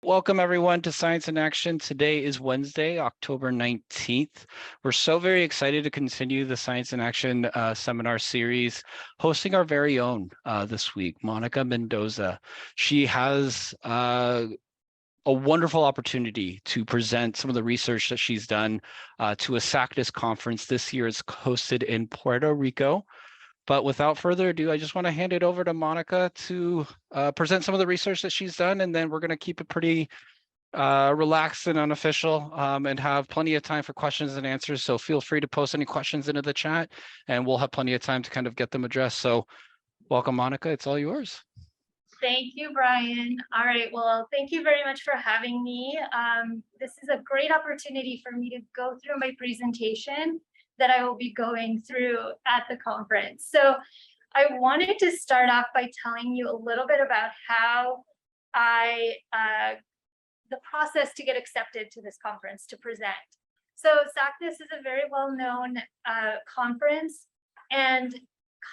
Welcome everyone to Science in Action. Today is Wednesday, October 19th. We're so very excited to continue the Science in Action seminar series, hosting our very own this week, Monica Mendoza. She has a wonderful opportunity to present some of the research that she's done to a SACNAS conference this year. It's hosted in Puerto Rico. But without further ado, I just want to hand it over to Monica to present some of the research that she's done, and then we're going to keep it pretty relaxed and unofficial and have plenty of time for questions and answers. So feel free to post any questions into the chat, and we'll have plenty of time to kind of get them addressed. So welcome, Monica. It's all yours. Thank you, Brian. All right, well, thank you very much for having me. This is a great opportunity for me to go through my presentation that I will be going through at the conference. So I wanted to start off by telling you a little bit about how the process to get accepted to this conference to present. So SACNAS is a very well-known conference, and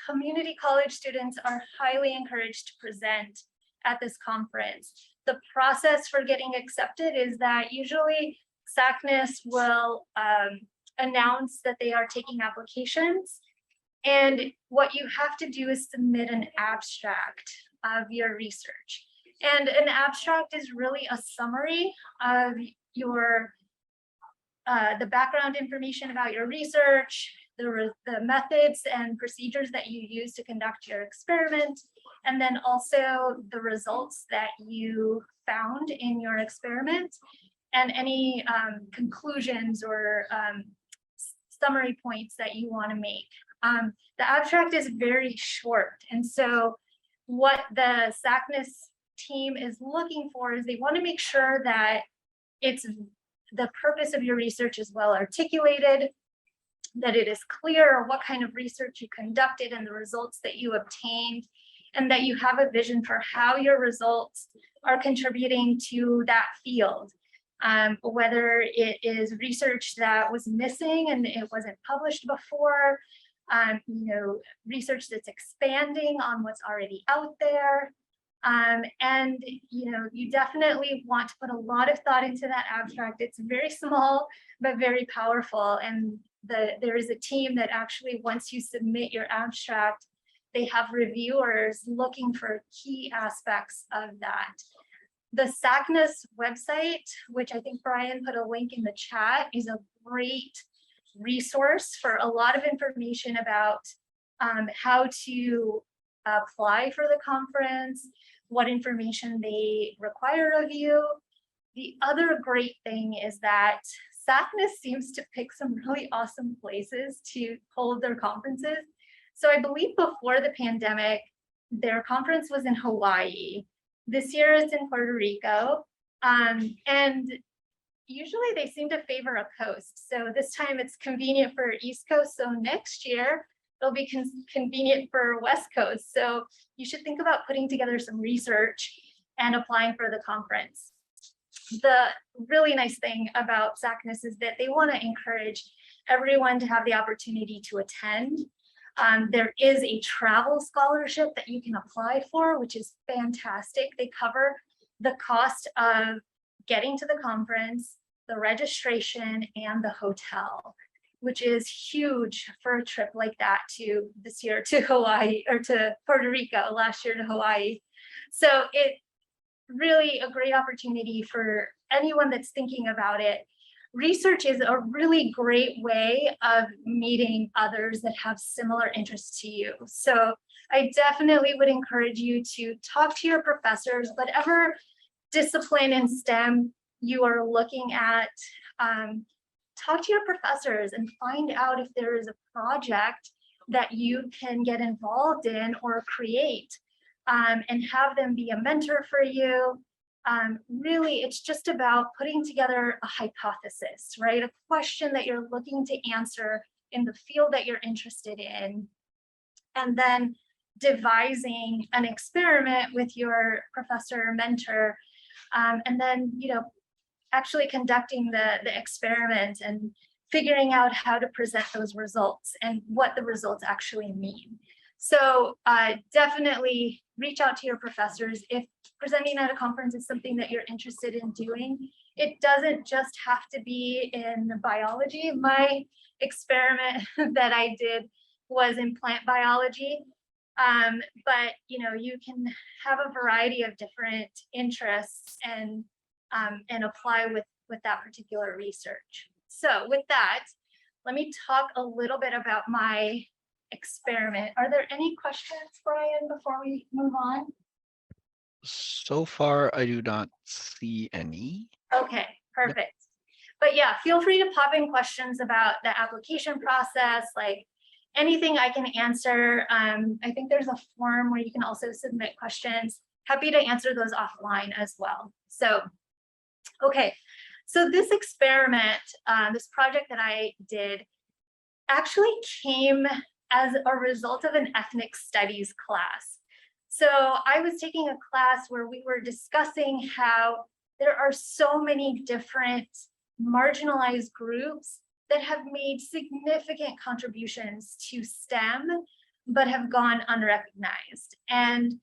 community college students are highly encouraged to present at this conference. The process for getting accepted is that usually SACNAS will announce that they are taking applications, and what you have to do is submit an abstract of your research. And an abstract is really a summary of your the background information about your research, the methods and procedures that you use to conduct your experiment, and then also the results that you found in your experiment, and any conclusions or summary points that you want to make. The abstract is very short, and so what the SACNAS team is looking for is they want to make sure that the purpose of your research is well articulated, that it is clear what kind of research you conducted and the results that you obtained, and that you have a vision for how your results are contributing to that field. Whether it is research that was missing and it wasn't published before, research that's expanding on what's already out there. And you definitely want to put a lot of thought into that abstract. It's very small, but very powerful. And there is a team that actually, once you submit your abstract, they have reviewers looking for key aspects of that. The SACNAS website, which I think Brian put a link in the chat, is a great resource for a lot of information about how to apply for the conference, what information they require of you. The other great thing is that SACNAS seems to pick some really awesome places to hold their conferences. So I believe before the pandemic, their conference was in Hawaii. This year it's in Puerto Rico, and usually they seem to favor a coast. So this time it's convenient for East Coast. So next year it'll be convenient for West Coast. So you should think about putting together some research and applying for the conference. The really nice thing about SACNAS is that they want to encourage everyone to have the opportunity to attend. There is a travel scholarship that you can apply for, which is fantastic. They cover the cost of getting to the conference, the registration, and the hotel, which is huge for a trip like that this year to Hawaii, or to Puerto Rico, last year to Hawaii. So it's really a great opportunity for anyone that's thinking about it. Research is a really great way of meeting others that have similar interests to you. So I definitely would encourage you to talk to your professors, whatever discipline in STEM you are looking at. Talk to your professors and find out if there is a project that you can get involved in or create, and have them be a mentor for you. Really, it's just about putting together a hypothesis, right? A question that you're looking to answer in the field that you're interested in, and then devising an experiment with your professor or mentor, and then, actually conducting the experiment and figuring out how to present those results and what the results actually mean. So definitely reach out to your professors if presenting at a conference is something that you're interested in doing. It doesn't just have to be in biology. My experiment that I did was in plant biology. But you can have a variety of different interests and apply with that particular research. So with that, let me talk a little bit about my experiment. Are there any questions, Brian, before we move on? So far, I do not see any. Okay, perfect. But yeah, feel free to pop in questions about the application process, like anything I can answer. I think there's a form where you can also submit questions. Happy to answer those offline as well. So, okay, so this experiment, this project that I did actually came as a result of an ethnic studies class. So I was taking a class where we were discussing how there are so many different marginalized groups that have made significant contributions to STEM, but have gone unrecognized. And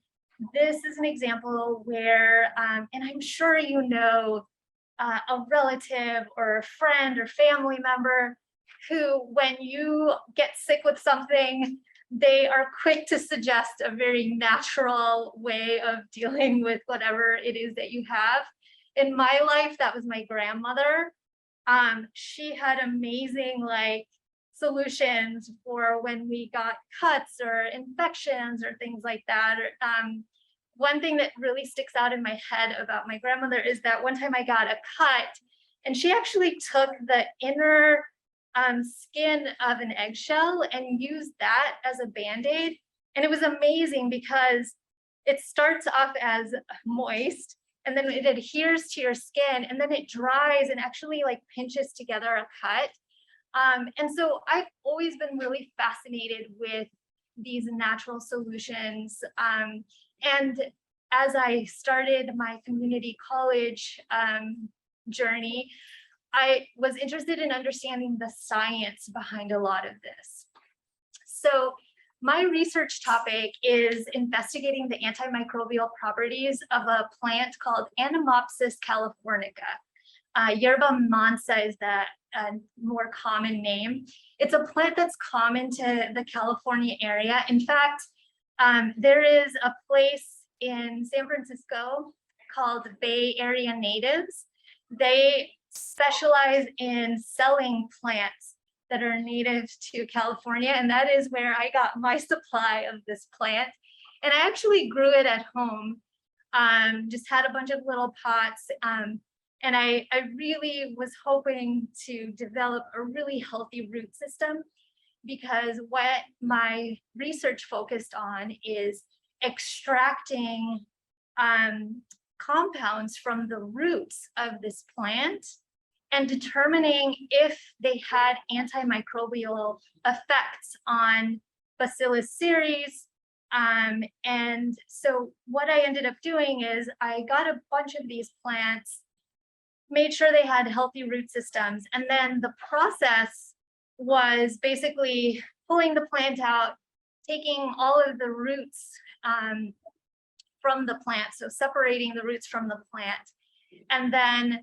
this is an example where, and I'm sure you know, a relative or a friend or family member who, when you get sick with something, they are quick to suggest a very natural way of dealing with whatever it is that you have. In my life, that was my grandmother. She had amazing solutions for when we got cuts or infections or things like that. One thing that really sticks out in my head about my grandmother is that one time I got a cut and she actually took the inner skin of an eggshell and used that as a Band-Aid. And it was amazing because it starts off as moist and then it adheres to your skin and then it dries and actually pinches together a cut. And so I've always been really fascinated with these natural solutions. And as I started my community college journey, I was interested in understanding the science behind a lot of this. So my research topic is investigating the antimicrobial properties of a plant called Anemopsis californica. Yerba mansa is the more common name. It's a plant that's common to the California area. In fact, there is a place in San Francisco called Bay Area Natives. They specialize in selling plants that are native to California, and that is where I got my supply of this plant. And I actually grew it at home, just had a bunch of little pots, and I really was hoping to develop a really healthy root system, because what my research focused on is extracting compounds from the roots of this plant and determining if they had antimicrobial effects on Bacillus ceres. And so what I ended up doing is I got a bunch of these plants, made sure they had healthy root systems, and then the process was basically pulling the plant out, taking all of the roots from the plant, so separating the roots from the plant, and then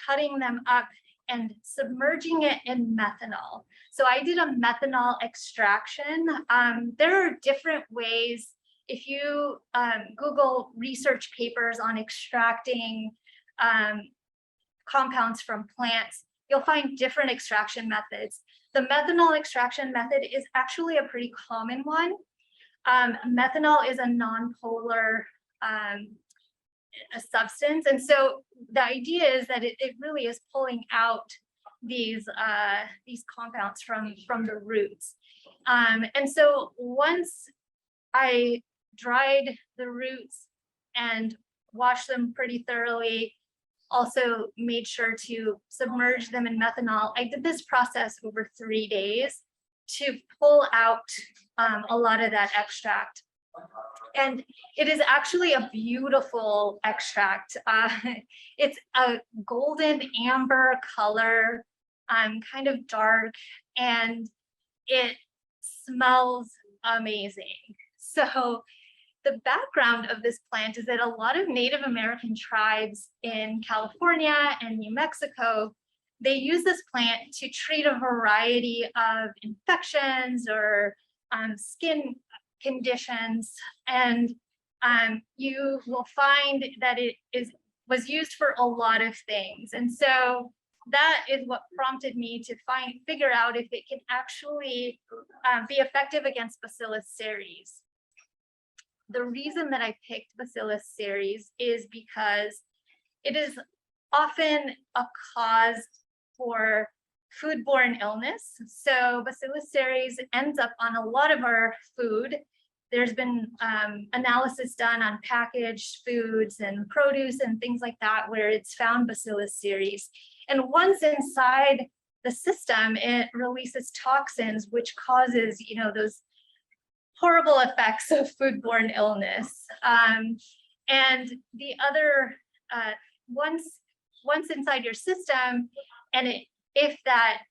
cutting them up and submerging it in methanol. So I did a methanol extraction. There are different ways. If you Google research papers on extracting compounds from plants, you'll find different extraction methods. The methanol extraction method is actually a pretty common one. Methanol is a nonpolar a substance, and so the idea is that it really is pulling out these compounds from the roots. And so once I dried the roots and washed them pretty thoroughly, also made sure to submerge them in methanol, I did this process over 3 days to pull out a lot of that extract. And it is actually a beautiful extract. It's a golden amber color, kind of dark, and it smells amazing. So the background of this plant is that a lot of Native American tribes in California and New Mexico, they use this plant to treat a variety of infections or skin conditions. And you will find that it was used for a lot of things. And so that is what prompted me to figure out if it can actually be effective against Bacillus ceres. The reason that I picked Bacillus ceres is because it is often a cause for foodborne illness. So Bacillus ceres ends up on a lot of our food. There's been analysis done on packaged foods and produce and things like that where it's found Bacillus ceres. And once inside the system, it releases toxins, which causes, those horrible effects of foodborne illness. And the other, once inside your system, and if that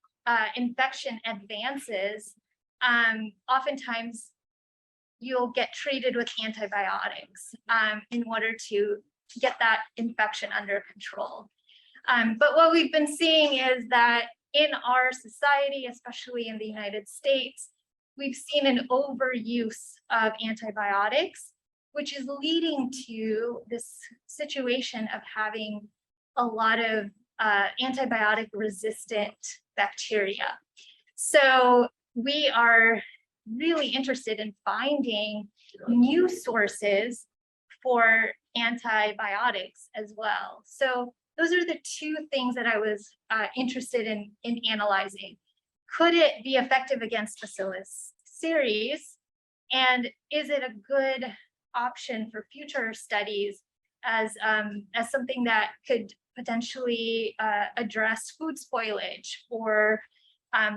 infection advances, oftentimes you'll get treated with antibiotics in order to get that infection under control. But what we've been seeing is that in our society, especially in the United States, we've seen an overuse of antibiotics, which is leading to this situation of having a lot of antibiotic resistant bacteria. So we are really interested in finding new sources for antibiotics as well. So those are the two things that I was interested in analyzing. Could it be effective against Bacillus ceres? And is it a good option for future studies as something that could potentially address food spoilage or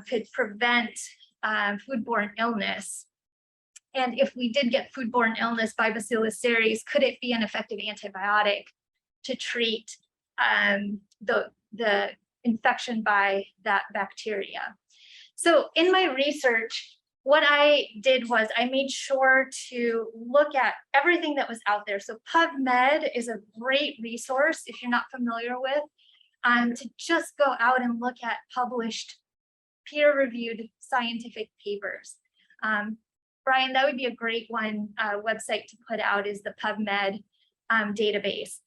could prevent foodborne illness? And if we did get foodborne illness by Bacillus ceres, could it be an effective antibiotic to treat the infection by that bacteria? So in my research, what I did was I made sure to look at everything that was out there. So PubMed is a great resource if you're not familiar with, to just go out and look at published peer-reviewed scientific papers. Brian, that would be a great one website to put out, is the PubMed database.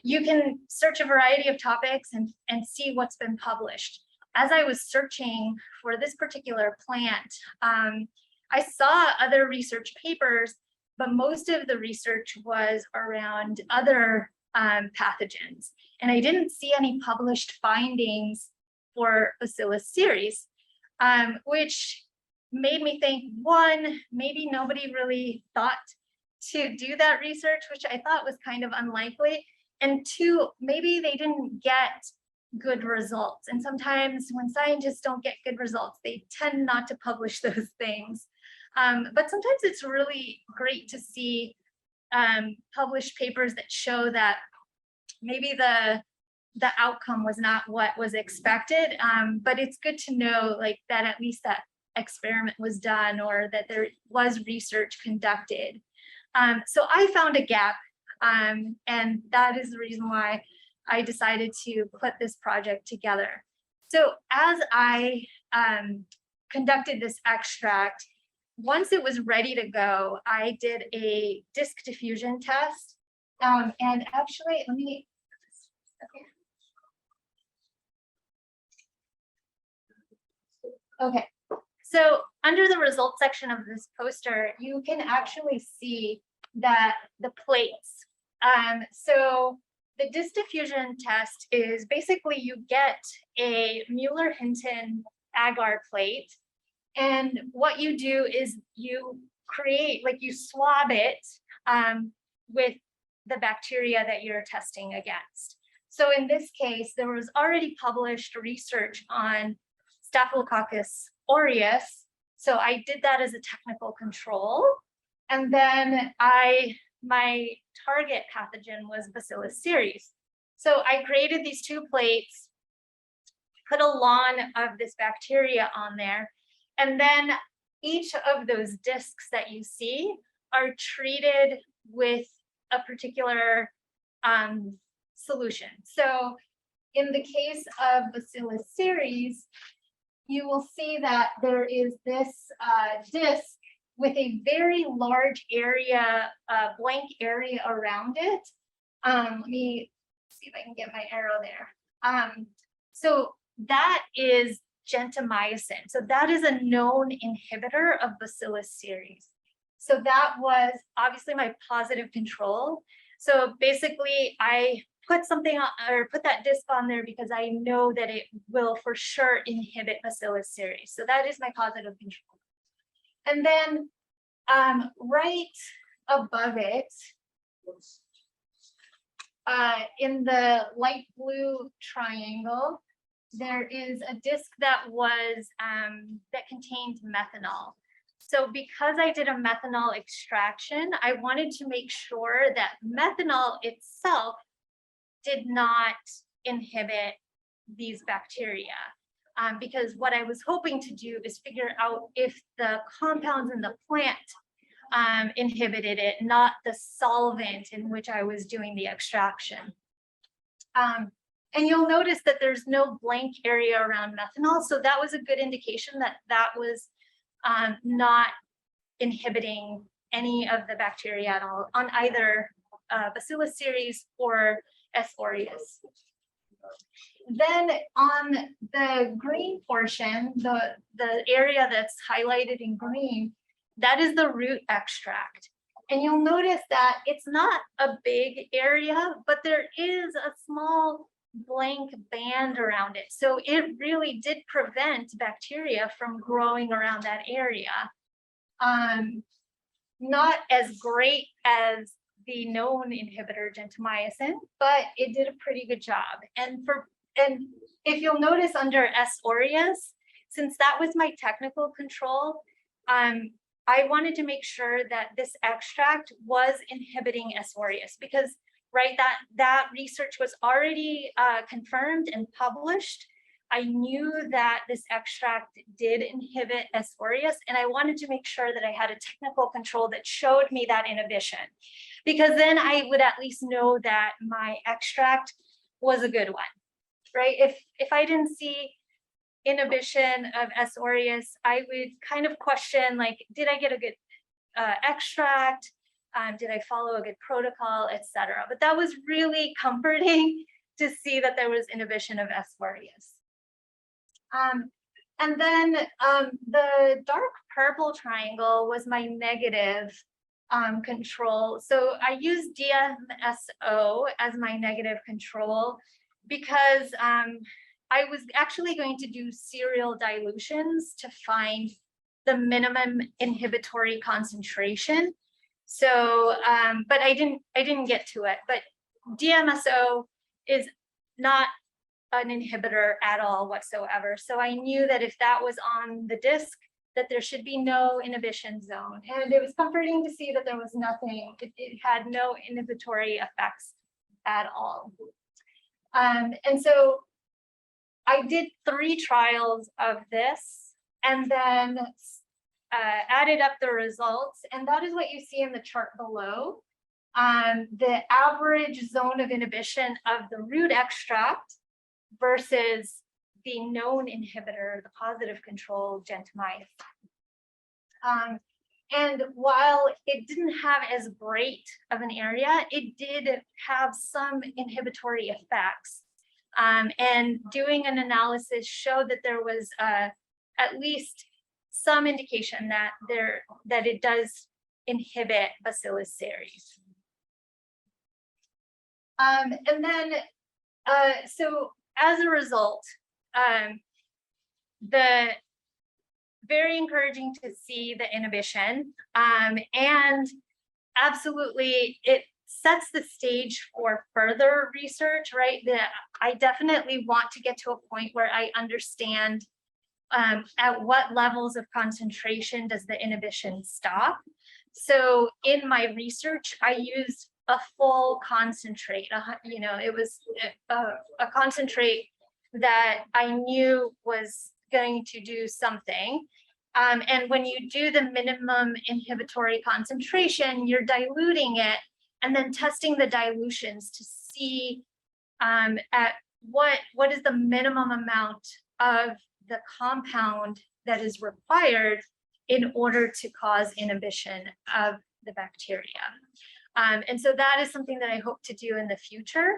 You can search a variety of topics and see what's been published. As I was searching for this particular plant, I saw other research papers, but most of the research was around other pathogens. And I didn't see any published findings for Bacillus ceres, which made me think, one, maybe nobody really thought to do that research, which I thought was kind of unlikely. And two, maybe they didn't get good results. And sometimes when scientists don't get good results, they tend not to publish those things. But sometimes it's really great to see published papers that show that maybe the outcome was not what was expected, but it's good to know that at least that experiment was done or that there was research conducted. So I found a gap, and that is the reason why I decided to put this project together. So as I conducted this extract, once it was ready to go, I did a disk diffusion test. And actually, let me, okay. So under the results section of this poster, you can actually see that the plates. So the disk diffusion test is basically you get a Mueller-Hinton agar plate, and what you do is you create, you swab it with the bacteria that you're testing against. So in this case, there was already published research on Staphylococcus aureus. So I did that as a technical control. And then my target pathogen was Bacillus ceres. So I created these two plates, put a lawn of this bacteria on there, and then each of those discs that you see are treated with a particular solution. So in the case of Bacillus ceres, you will see that there is this disc with a very large area, blank area around it. Let me see if I can get my arrow there. So that is gentamicin. So that is a known inhibitor of Bacillus ceres. So that was obviously my positive control. So basically I put something on, or put that disc on there because I know that it will for sure inhibit Bacillus ceres. So that is my positive control. And then right above it, in the light blue triangle, there is a disc that was that contained methanol. So because I did a methanol extraction, I wanted to make sure that methanol itself did not inhibit these bacteria. Because what I was hoping to do is figure out if the compounds in the plant inhibited it, not the solvent in which I was doing the extraction. And you'll notice that there's no blank area around methanol. So that was a good indication that that was not inhibiting any of the bacteria at all on either Bacillus ceres or S. aureus. Then on the green portion, the area that's highlighted in green, that is the root extract. And you'll notice that it's not a big area, but there is a small blank band around it. So it really did prevent bacteria from growing around that area. Not as great as the known inhibitor gentamicin, but it did a pretty good job. And if you'll notice under S. aureus, since that was my technical control, I wanted to make sure that this extract was inhibiting S. aureus because, right, that research was already confirmed and published. I knew that this extract did inhibit S. aureus, and I wanted to make sure that I had a technical control that showed me that inhibition, because then I would at least know that my extract was a good one, right? If I didn't see inhibition of S. aureus, I would kind of question, like, did I get a good extract? Did I follow a good protocol, etc.? But that was really comforting to see that there was inhibition of S. aureus. And then the dark purple triangle was my negative control. So I used DMSO as my negative control because I was actually going to do serial dilutions to find the minimum inhibitory concentration. So, but I didn't get to it. But DMSO is not an inhibitor at all whatsoever. So I knew that if that was on the disc, that there should be no inhibition zone. And it was comforting to see that there was nothing, it had no inhibitory effects at all. And so I did 3 trials of this and then added up the results. And that is what you see in the chart below. The average zone of inhibition of the root extract versus the known inhibitor, the positive control, gentamicin. And while it didn't have as great of an area, it did have some inhibitory effects. And doing an analysis showed that there was at least some indication that it does inhibit Bacillus ceres. And then, so as a result, very encouraging to see the inhibition, and absolutely it sets the stage for further research, right? That I definitely want to get to a point where I understand at what levels of concentration does the inhibition stop. So in my research, I used a full concentrate. You know, it was a concentrate that I knew was going to do something. And when you do the minimum inhibitory concentration, you're diluting it and then testing the dilutions to see at what is the minimum amount of the compound that is required in order to cause inhibition of the bacteria. And so that is something that I hope to do in the future.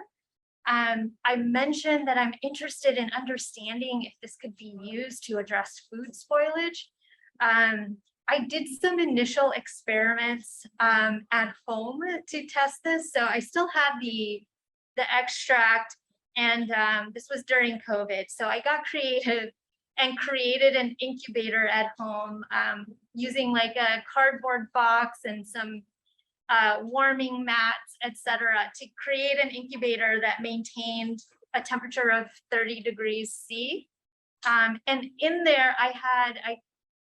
I mentioned that I'm interested in understanding if this could be used to address food spoilage. I did some initial experiments at home to test this. So I still have the extract, and this was during COVID. So I got creative and created an incubator at home using like a cardboard box and some warming mats, etc., to create an incubator that maintained a temperature of 30 degrees C. And in there, I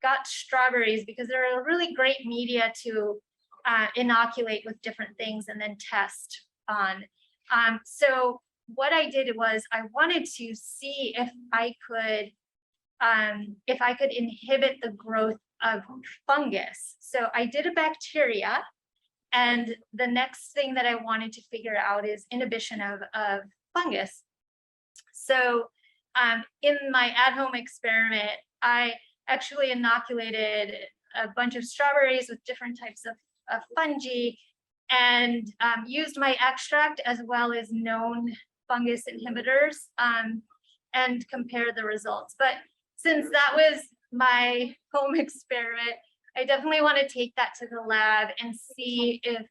got strawberries because they're a really great media to inoculate with different things and then test on. So what I did was I wanted to see if I could inhibit the growth of fungus. So I did a bacteria, and the next thing that I wanted to figure out is inhibition of fungus. So in my at-home experiment, I actually inoculated a bunch of strawberries with different types of fungi, and used my extract as well as known fungus inhibitors and compared the results. But since that was my home experiment, I definitely want to take that to the lab and see if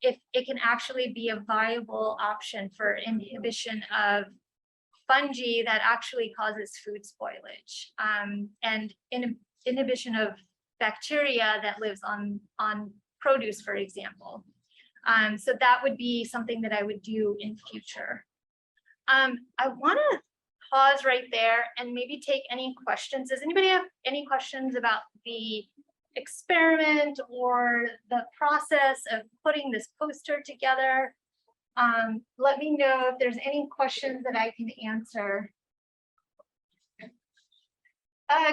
it can actually be a viable option for inhibition of fungi that actually causes food spoilage, and inhibition of bacteria that lives on produce, for example. So that would be something that I would do in future. I want to pause right there and maybe take any questions. Does anybody have any questions about the experiment or the process of putting this poster together? Let me know if there's any questions that I can answer.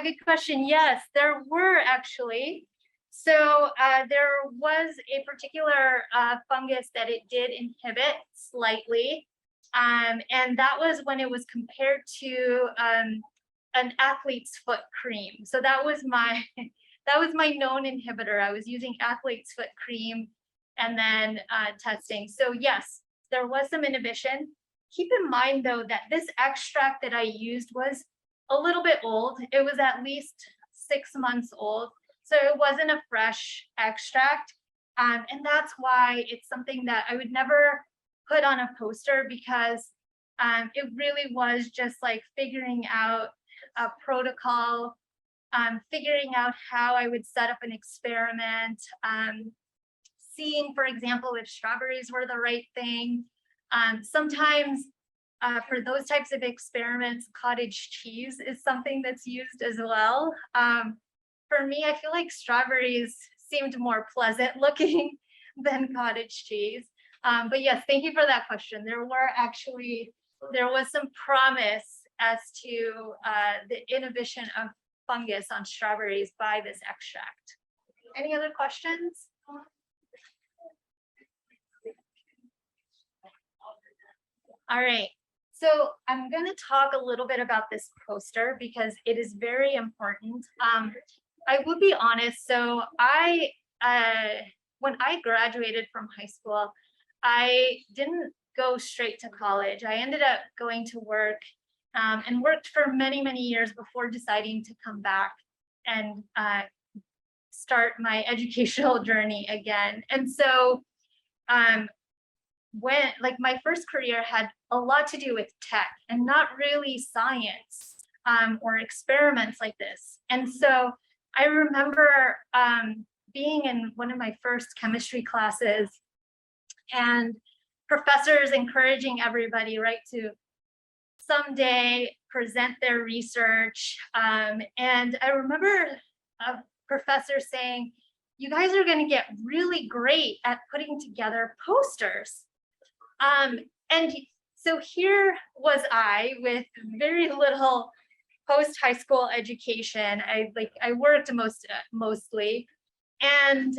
Good question. Yes, there were actually. So there was a particular fungus that it did inhibit slightly. And that was when it was compared to an athlete's foot cream. So that was my known inhibitor. I was using athlete's foot cream and then testing. So yes, there was some inhibition. Keep in mind though that this extract that I used was a little bit old. It was at least 6 months old. So it wasn't a fresh extract. And that's why it's something that I would never put on a poster, because it really was just like figuring out a protocol, figuring out how I would set up an experiment, seeing, for example, if strawberries were the right thing. Sometimes for those types of experiments, cottage cheese is something that's used as well. For me, I feel like strawberries seemed more pleasant looking than cottage cheese. But yes, thank you for that question. There was some promise as to the inhibition of fungus on strawberries by this extract. Any other questions? All right, so I'm going to talk a little bit about this poster because it is very important. I will be honest, so when I graduated from high school, I didn't go straight to college. I ended up going to work and worked for many, many years before deciding to come back and start my educational journey again. And so when my first career had a lot to do with tech and not really science or experiments like this. And so I remember being in one of my first chemistry classes and professors encouraging everybody, right, to someday present their research. And I remember a professor saying, you guys are going to get really great at putting together posters. And so here was I with very little post-high school education. I worked mostly, and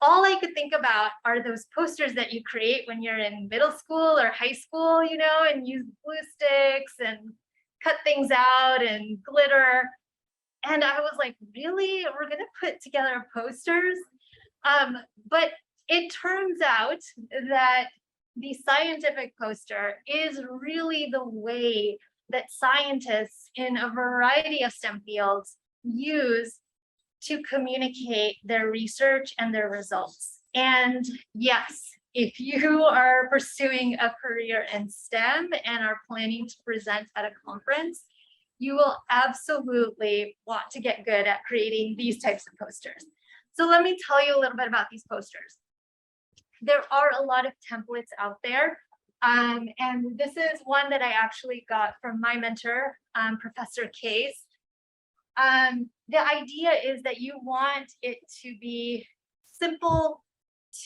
all I could think about are those posters that you create when you're in middle school or high school, you know, and use glue sticks and cut things out and glitter. And I was like, really? We're gonna put together posters? But it turns out that the scientific poster is really the way that scientists in a variety of STEM fields use to communicate their research and their results. And yes, if you are pursuing a career in STEM and are planning to present at a conference, you will absolutely want to get good at creating these types of posters. So let me tell you a little bit about these posters. There are a lot of templates out there. And this is one that I actually got from my mentor, Professor Case. The idea is that you want it to be simple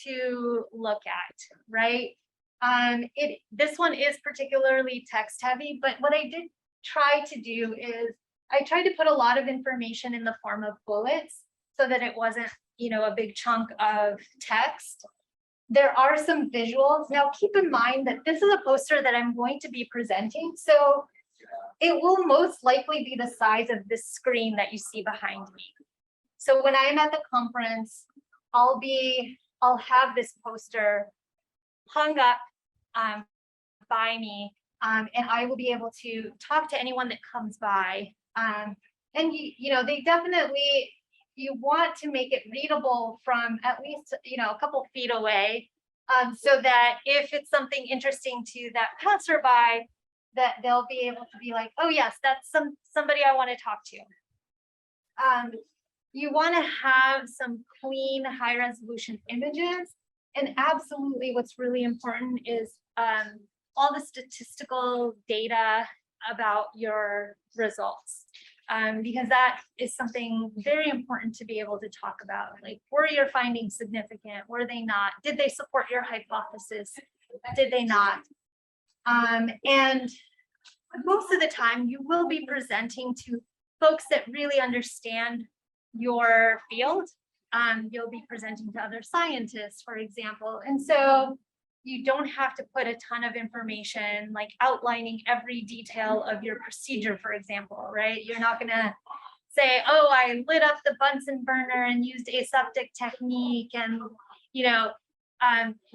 to look at, right? This one is particularly text heavy, but what I did try to do is I tried to put a lot of information in the form of bullets so that it wasn't, you know, a big chunk of text. There are some visuals. Now keep in mind that this is a poster that I'm going to be presenting, so it will most likely be the size of this screen that you see behind me. So when I'm at the conference, I'll have this poster hung up by me, and I will be able to talk to anyone that comes by. And you know, they definitely, you want to make it readable from at least, you know, a couple feet away, so that if it's something interesting to that passerby, that they'll be able to be like, oh yes, that's somebody I want to talk to. You want to have some clean, high resolution images. And absolutely what's really important is all the statistical data about your results. Because that is something very important to be able to talk about. Like, were your findings significant? Were they not? Did they support your hypothesis? Did they not? And most of the time you will be presenting to folks that really understand your field. You'll be presenting to other scientists, for example. And so you don't have to put a ton of information, like outlining every detail of your procedure, for example, right? You're not gonna say, oh, I lit up the Bunsen burner and used aseptic technique. And, you know,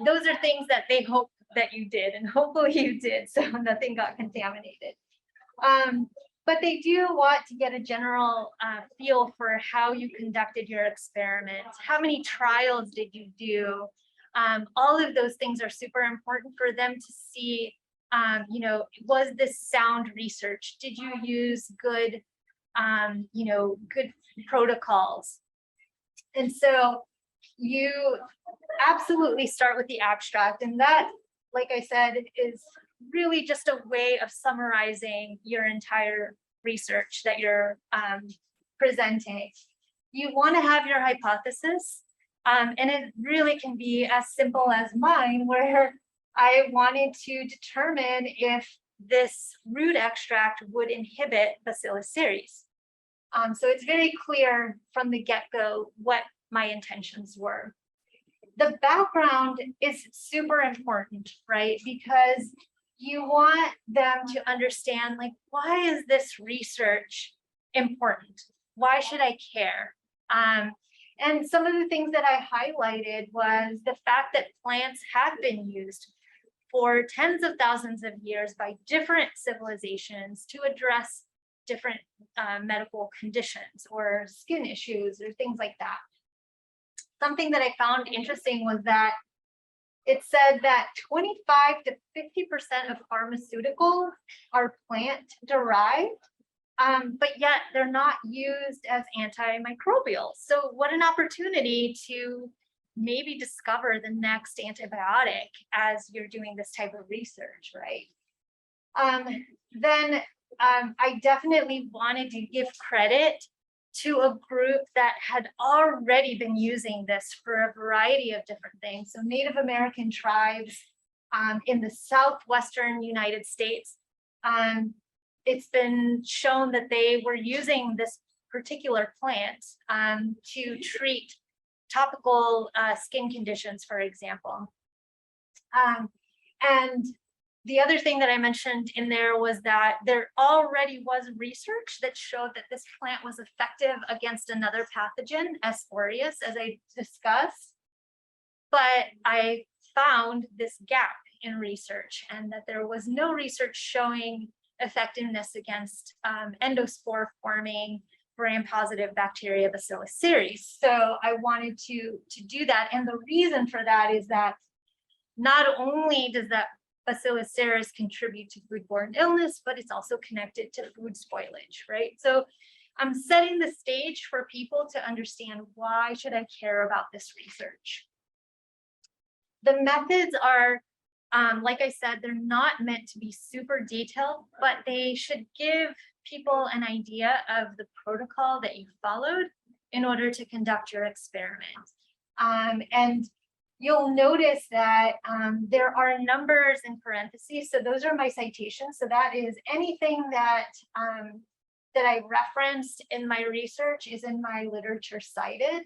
those are things that they hope that you did, and hopefully you did, so nothing got contaminated. But they do want to get a general feel for how you conducted your experiment. How many trials did you do? All of those things are super important for them to see, you know, was this sound research? Did you use good, you know, good protocols? And so you absolutely start with the abstract, and that, like I said, is really just a way of summarizing your entire research that you're presenting. You want to have your hypothesis, and it really can be as simple as mine, where I wanted to determine if this root extract would inhibit Bacillus ceres. So it's very clear from the get-go what my intentions were. The background is super important, right? Because you want them to understand, like, why is this research important? Why should I care? And some of the things that I highlighted was the fact that plants have been used for tens of thousands of years by different civilizations to address different medical conditions or skin issues or things like that. Something that I found interesting was that it said that 25 to 50% of pharmaceuticals are plant derived, but yet they're not used as antimicrobials. So what an opportunity to maybe discover the next antibiotic as you're doing this type of research, right? I definitely wanted to give credit to a group that had already been using this for a variety of different things. So Native American tribes in the southwestern United States, it's been shown that they were using this particular plant to treat topical skin conditions, for example. And the other thing that I mentioned in there was that there already was research that showed that this plant was effective against another pathogen, S. aureus, as I discussed. But I found this gap in research, and that there was no research showing effectiveness against endospore forming gram-positive bacteria, Bacillus cereus. So I wanted to do that. And the reason for that is that not only does that Bacillus cereus contribute to foodborne illness, but it's also connected to food spoilage, right? So I'm setting the stage for people to understand, why should I care about this research? The methods are, like I said, they're not meant to be super detailed, but they should give people an idea of the protocol that you followed in order to conduct your experiment. And you'll notice that there are numbers in parentheses. So those are my citations. So that is anything that that I referenced in my research is in my literature cited.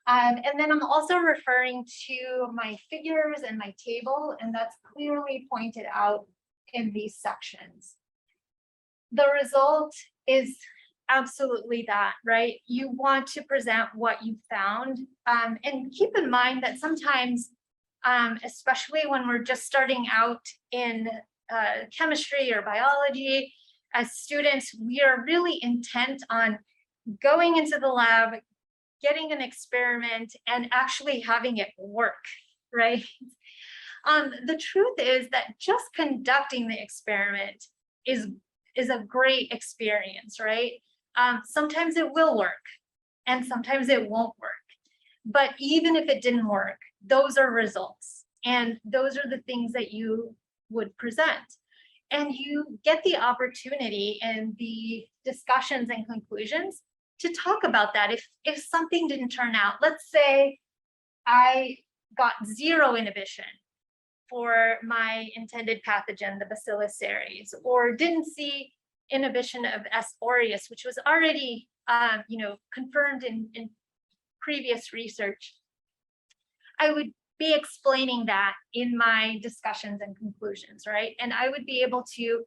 And then I'm also referring to my figures and my table, and that's clearly pointed out in these sections. The result is absolutely that, right? You want to present what you found, and keep in mind that sometimes, especially when we're just starting out in chemistry or biology, as students, we are really intent on going into the lab, getting an experiment, and actually having it work, right? The truth is that just conducting the experiment is a great experience, right? Sometimes it will work and sometimes it won't work. But even if it didn't work, those are results, and those are the things that you would present. And you get the opportunity in the discussions and conclusions to talk about that. If something didn't turn out, let's say I got 0 inhibition for my intended pathogen, the Bacillus cereus, or didn't see inhibition of S. aureus, which was already confirmed in previous research, I would be explaining that in my discussions and conclusions, right? And I would be able to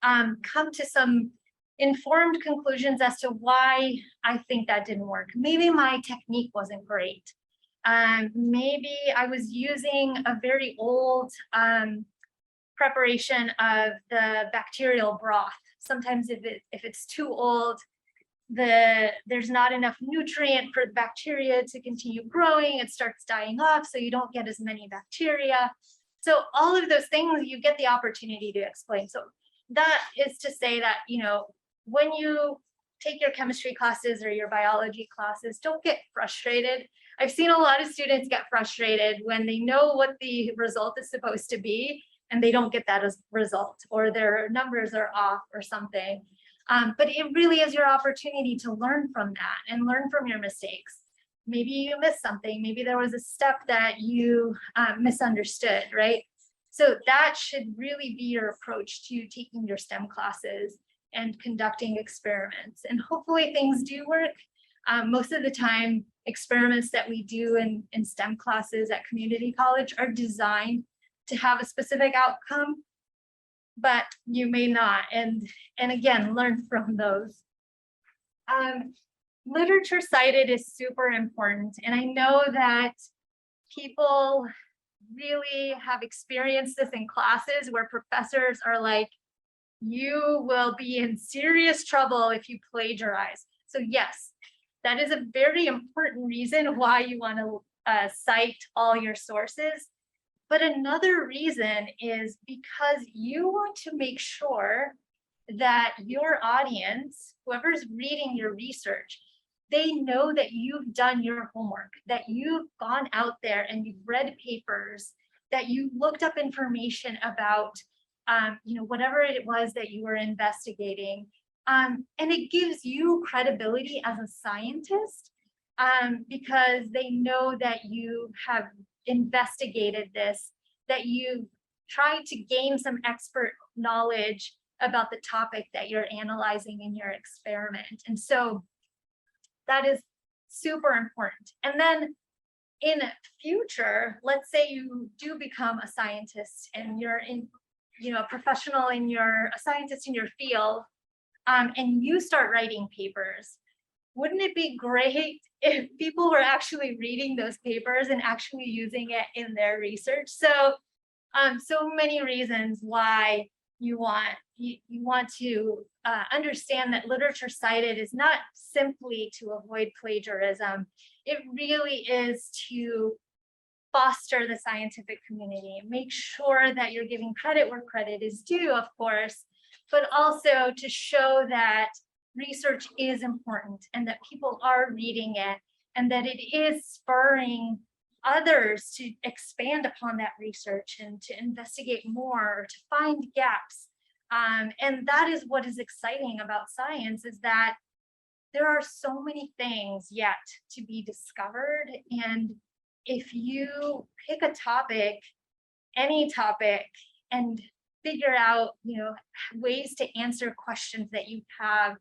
come to some informed conclusions as to why I think that didn't work. Maybe my technique wasn't great. Maybe I was using a very old preparation of the bacterial broth. Sometimes if it's too old, there's not enough nutrient for the bacteria to continue growing. It starts dying off, so you don't get as many bacteria. So all of those things you get the opportunity to explain. So that is to say that, when you take your chemistry classes or your biology classes, don't get frustrated. I've seen a lot of students get frustrated when they know what the result is supposed to be and they don't get that as result, or their numbers are off or something. But it really is your opportunity to learn from that and learn from your mistakes. Maybe you missed something. Maybe there was a step that you misunderstood, right? So that should really be your approach to taking your STEM classes and conducting experiments. And hopefully things do work. Most of the time, experiments that we do in STEM classes at community college are designed to have a specific outcome, but you may not. And again, learn from those. Literature cited is super important. And I know that people really have experienced this in classes where professors are like, you will be in serious trouble if you plagiarize. So yes, that is a very important reason why you want to cite all your sources. But another reason is because you want to make sure that your audience, whoever's reading your research, they know that you've done your homework, that you've gone out there and you've read papers, that you looked up information about whatever it was that you were investigating. And it gives you credibility as a scientist because they know that you have investigated this, that you tried to gain some expert knowledge about the topic that you're analyzing in your experiment. And so that is super important. And then in future, let's say you do become a scientist and you're in, a professional in a scientist in your field, and you start writing papers. Wouldn't it be great if people were actually reading those papers and actually using it in their research? So, so many reasons why you want to understand that literature cited is not simply to avoid plagiarism. It really is to foster the scientific community, make sure that you're giving credit where credit is due, of course, but also to show that research is important and that people are reading it and that it is spurring others to expand upon that research and to investigate more, or to find gaps. And that is what is exciting about science, is that there are so many things yet to be discovered. And if you pick a topic, any topic, and figure out, ways to answer questions that you have,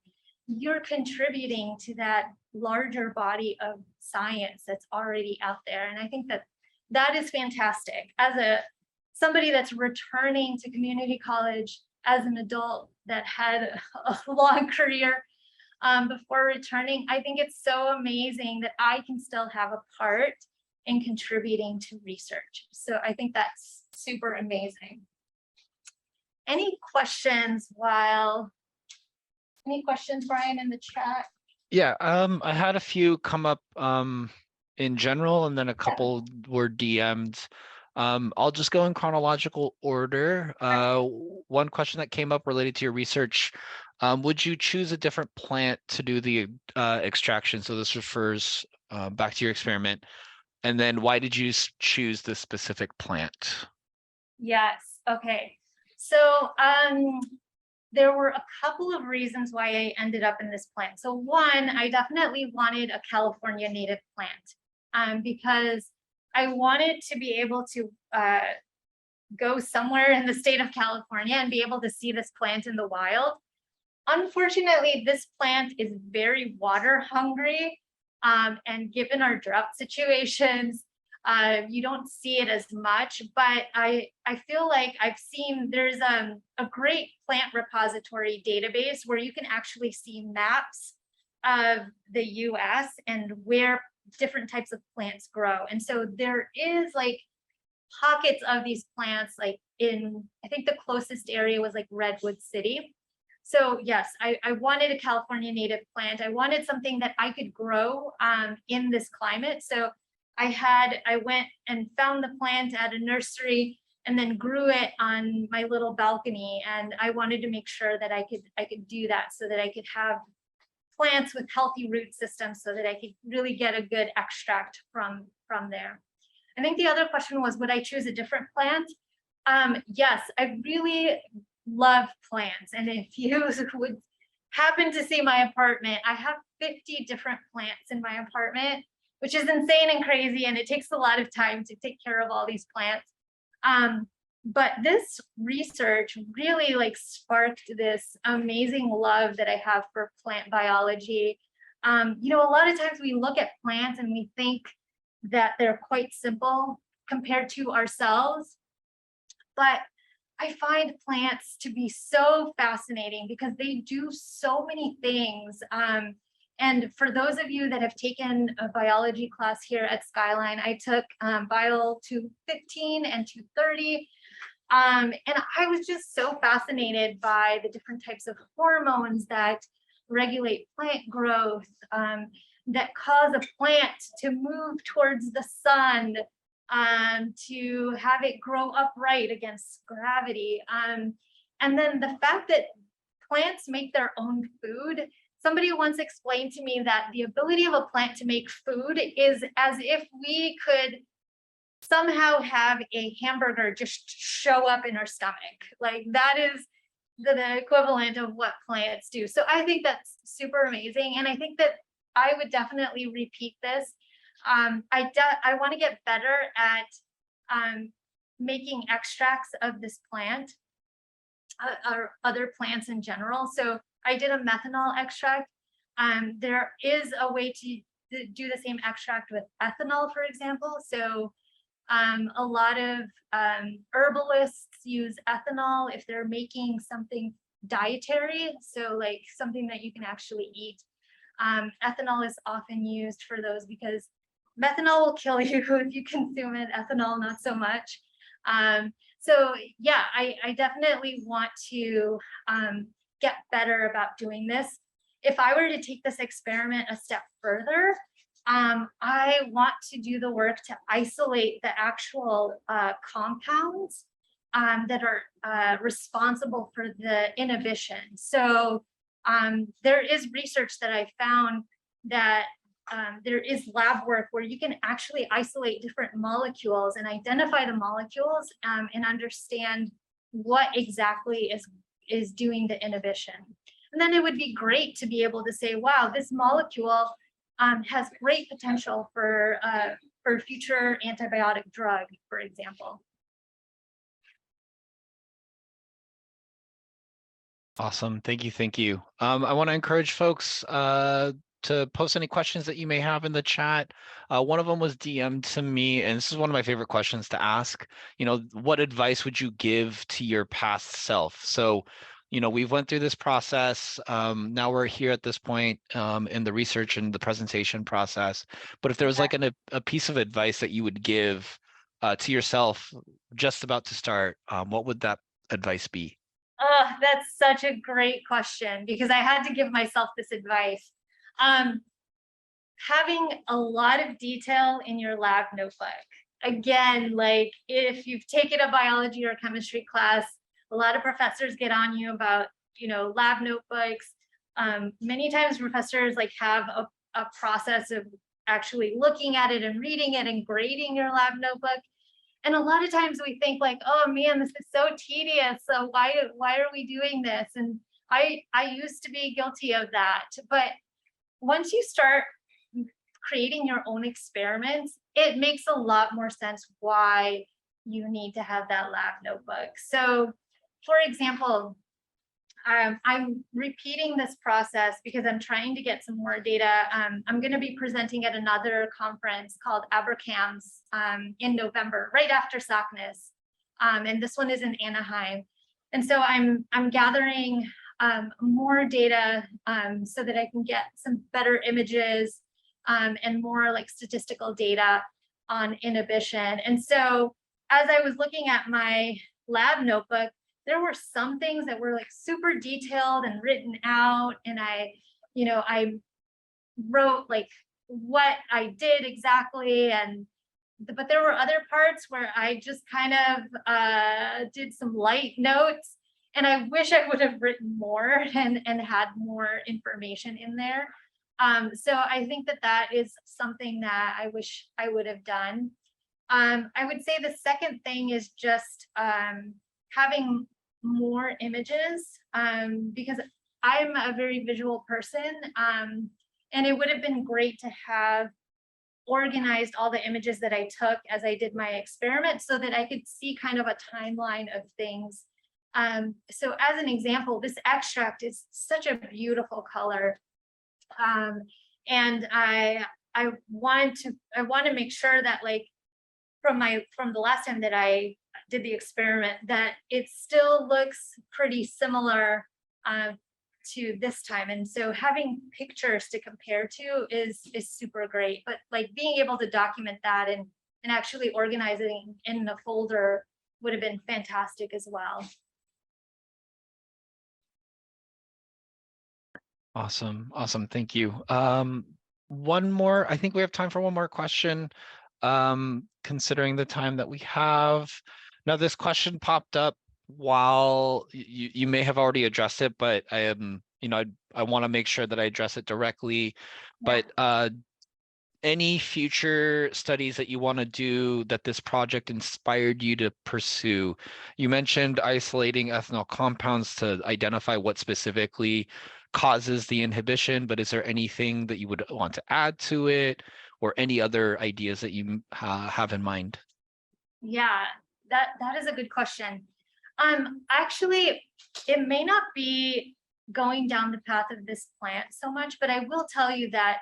you're contributing to that larger body of science that's already out there. And I think that is fantastic. As somebody that's returning to community college as an adult that had a long career before returning, I think it's so amazing that I can still have a part in contributing to research. So I think that's super amazing. Any questions, Brian, in the chat? Yeah, I had a few come up in general, and then a couple were DM'd. I'll just go in chronological order. One question that came up related to your research: would you choose a different plant to do the extraction? So this refers back to your experiment. And then why did you choose this specific plant? Yes. Okay. So there were a couple of reasons why I ended up in this plant. So one, I definitely wanted a California native plant because I wanted to be able to go somewhere in the state of California and be able to see this plant in the wild. Unfortunately, this plant is very water hungry. And given our drought situations, you don't see it as much, but I feel like I've seen there's a great plant repository database where you can actually see maps of the US and where different types of plants grow. And so there is like pockets of these plants, like I think the closest area was like Redwood City. So yes, I wanted a California native plant. I wanted something that I could grow in this climate. So I went and found the plant at a nursery and then grew it on my little balcony. And I wanted to make sure that I could do that so that I could have plants with healthy root systems so that I could really get a good extract from there. I think the other question was, would I choose a different plant? Yes, I really love plants. And if you would happen to see my apartment, I have 50 different plants in my apartment, which is insane and crazy. And it takes a lot of time to take care of all these plants. But this research really like sparked this amazing love that I have for plant biology. A lot of times we look at plants and we think that they're quite simple compared to ourselves, but I find plants to be so fascinating because they do so many things. And for those of you that have taken a biology class here at Skyline, I took Bio 215 and 230. And I was just so fascinated by the different types of hormones that regulate plant growth, that cause a plant to move towards the sun, to have it grow upright against gravity. And then the fact that plants make their own food. Somebody once explained to me that the ability of a plant to make food is as if we could somehow have a hamburger just show up in our stomach. Like that is the equivalent of what plants do. So I think that's super amazing. And I think that I would definitely repeat this. I want to get better at making extracts of this plant. or other plants in general. So I did a methanol extract. There is a way to do the same extract with ethanol, for example. So a lot of herbalists use ethanol if they're making something dietary, so like something that you can actually eat. Ethanol is often used for those because methanol will kill you if you consume it, ethanol not so much. So yeah, I definitely want to get better about doing this. If I were to take this experiment a step further, I want to do the work to isolate the actual compounds that are responsible for the inhibition. So there is research that I found that there is lab work where you can actually isolate different molecules and identify the molecules and understand what exactly is doing the inhibition. And then it would be great to be able to say, wow, this molecule has great potential for future antibiotic drug, for example. Awesome. Thank you. Thank you. I want to encourage folks to post any questions that you may have in the chat. One of them was DM'd to me, and this is one of my favorite questions to ask. You know, what advice would you give to your past self? So, you know, we've went through this process. Now we're here at this point in the research and the presentation process. But if there was like a piece of advice that you would give to yourself just about to start, what would that advice be? Oh, that's such a great question because I had to give myself this advice. Having a lot of detail in your lab notebook. Again, like if you've taken a biology or chemistry class, a lot of professors get on you about, you know, lab notebooks. Many times professors like have a process of actually looking at it and reading it and grading your lab notebook. And a lot of times we think like, oh man, this is so tedious. So why are we doing this? And I used to be guilty of that. But once you start creating your own experiments, it makes a lot more sense why you need to have that lab notebook. So for example, I'm repeating this process because I'm trying to get some more data. I'm going to be presenting at another conference called Abercams in November, right after SACNAS. And this one is in Anaheim. And so I'm gathering more data so that I can get some better images and more like statistical data on inhibition. And so as I was looking at my lab notebook, there were some things that were like super detailed and written out. And I wrote like what I did exactly. But there were other parts where I just kind of did some light notes. And I wish I would have written more and had more information in there. So I think that is something that I wish I would have done. I would say the second thing is just having more images because I'm a very visual person, and it would have been great to have organized all the images that I took as I did my experiment so that I could see kind of a timeline of things. So as an example, this extract is such a beautiful color, and I want to make sure that like from the last time that I did the experiment that it still looks pretty similar to this time. And so having pictures to compare to is super great, but like being able to document that and actually organizing in a folder would have been fantastic as well. Awesome. Awesome. Thank you. One more, I think we have time for one more question, considering the time that we have. Now, this question popped up while you may have already addressed it, but I am, I want to make sure that I address it directly. Yeah. But any future studies that you want to do that this project inspired you to pursue? You mentioned isolating ethanol compounds to identify what specifically causes the inhibition, but is there anything that you would want to add to it or any other ideas that you have in mind? Yeah, that is a good question. Actually, it may not be going down the path of this plant so much, but I will tell you that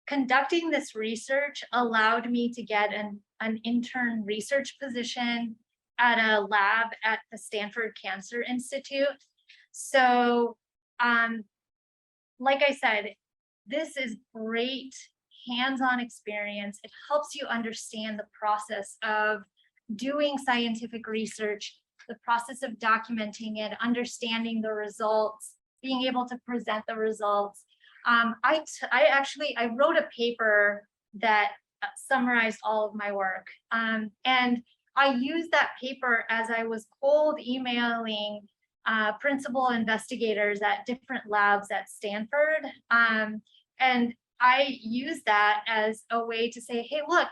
conducting this research allowed me to get an intern research position at a lab at the Stanford Cancer Institute. So, like I said, this is great hands-on experience. It helps you understand the process of doing scientific research, the process of documenting it, understanding the results, being able to present the results. I wrote a paper that summarized all of my work. And I used that paper as I was cold emailing principal investigators at different labs at Stanford. And I used that as a way to say, hey, look,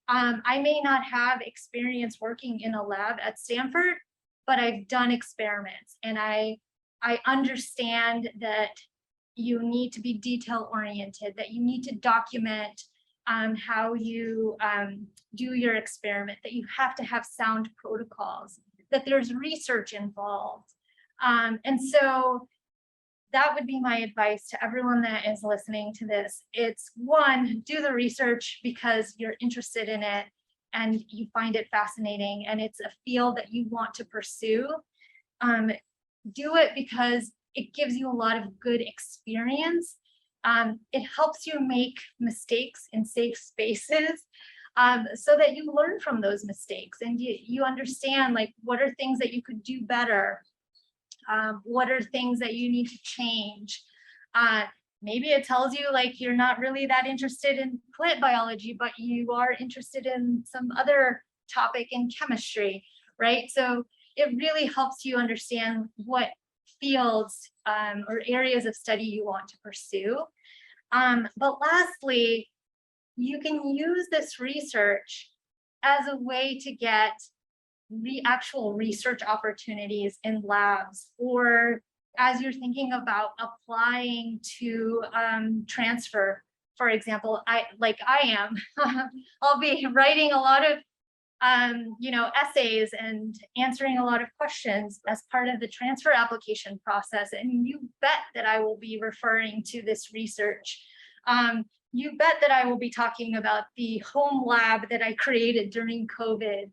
I may not have experience working in a lab at Stanford, but I've done experiments, and I understand that you need to be detail oriented, that you need to document how you do your experiment, that you have to have sound protocols, that there's research involved. And so that would be my advice to everyone that is listening to this. It's one, do the research because you're interested in it and you find it fascinating and it's a field that you want to pursue. Do it because it gives you a lot of good experience. It helps you make mistakes in safe spaces so that you learn from those mistakes and you understand, like, what are things that you could do better? What are things that you need to change? Maybe it tells you like you're not really that interested in plant biology, but you are interested in some other topic in chemistry, right? So it really helps you understand what fields or areas of study you want to pursue. But lastly, you can use this research as a way to get actual research opportunities in labs, or as you're thinking about applying to transfer, for example, I'll be writing a lot of essays and answering a lot of questions as part of the transfer application process. And you bet that I will be referring to this research. You bet that I will be talking about the home lab that I created during COVID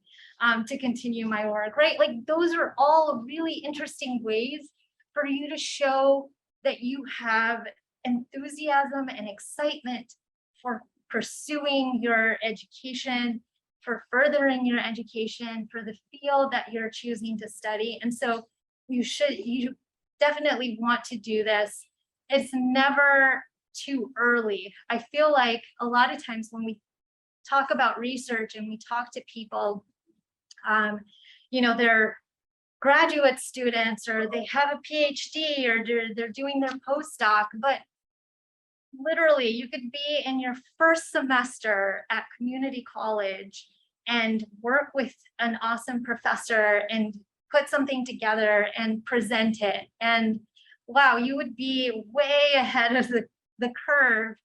to continue my work, right? Like, those are all really interesting ways for you to show that you have enthusiasm and excitement for pursuing your education, for furthering your education, for the field that you're choosing to study. And so you definitely want to do this. It's never too early. I feel like a lot of times when we talk about research and we talk to people, they're graduate students or they have a PhD or they're doing their postdoc, but literally you could be in your first semester at community college and work with an awesome professor and put something together and present it. And wow, you would be way ahead of the curve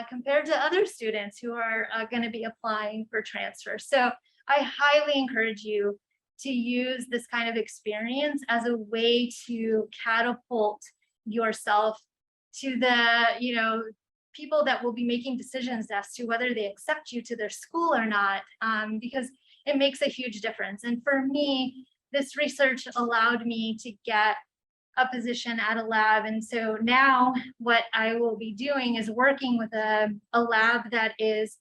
compared to other students who are going to be applying for transfer. So I highly encourage you to use this kind of experience as a way to catapult yourself to the, people that will be making decisions as to whether they accept you to their school or not, because it makes a huge difference. And for me, this research allowed me to get a position at a lab. And so now what I will be doing is working with a lab that is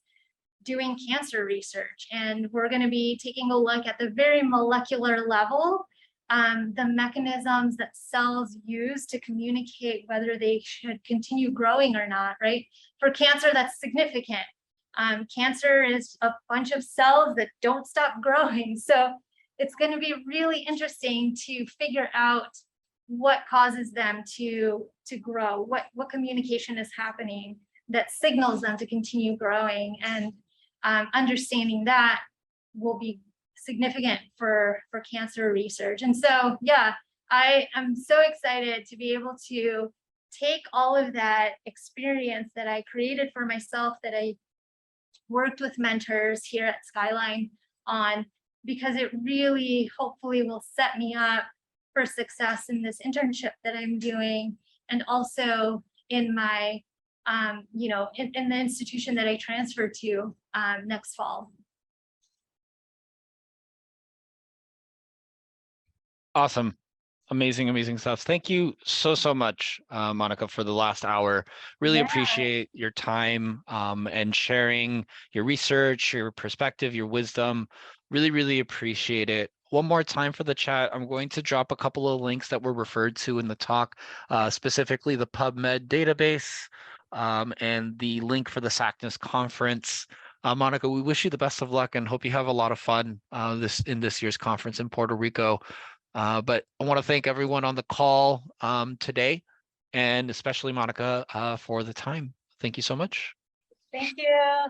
doing cancer research. And we're going to be taking a look at the very molecular level, the mechanisms that cells use to communicate whether they should continue growing or not, right? For cancer, that's significant. Cancer is a bunch of cells that don't stop growing. So it's going to be really interesting to figure out what causes them to grow, what communication is happening that signals them to continue growing. And understanding that will be significant for cancer research. And so, yeah, I am so excited to be able to take all of that experience that I created for myself, that I worked with mentors here at Skyline on, because it really hopefully will set me up for success in this internship that I'm doing, and also in my, in the institution that I transfer to next fall. Awesome. Amazing stuff. Thank you so much, Monica, for the last hour. Really Yeah. appreciate your time and sharing your research, your perspective, your wisdom. Really appreciate it. One more time for the chat, I'm going to drop a couple of links that were referred to in the talk, specifically the PubMed database and the link for the SACNAS conference. Monica, we wish you the best of luck and hope you have a lot of fun this year's conference in Puerto Rico. But I want to thank everyone on the call today, and especially Monica for the time. Thank you so much. Thank you.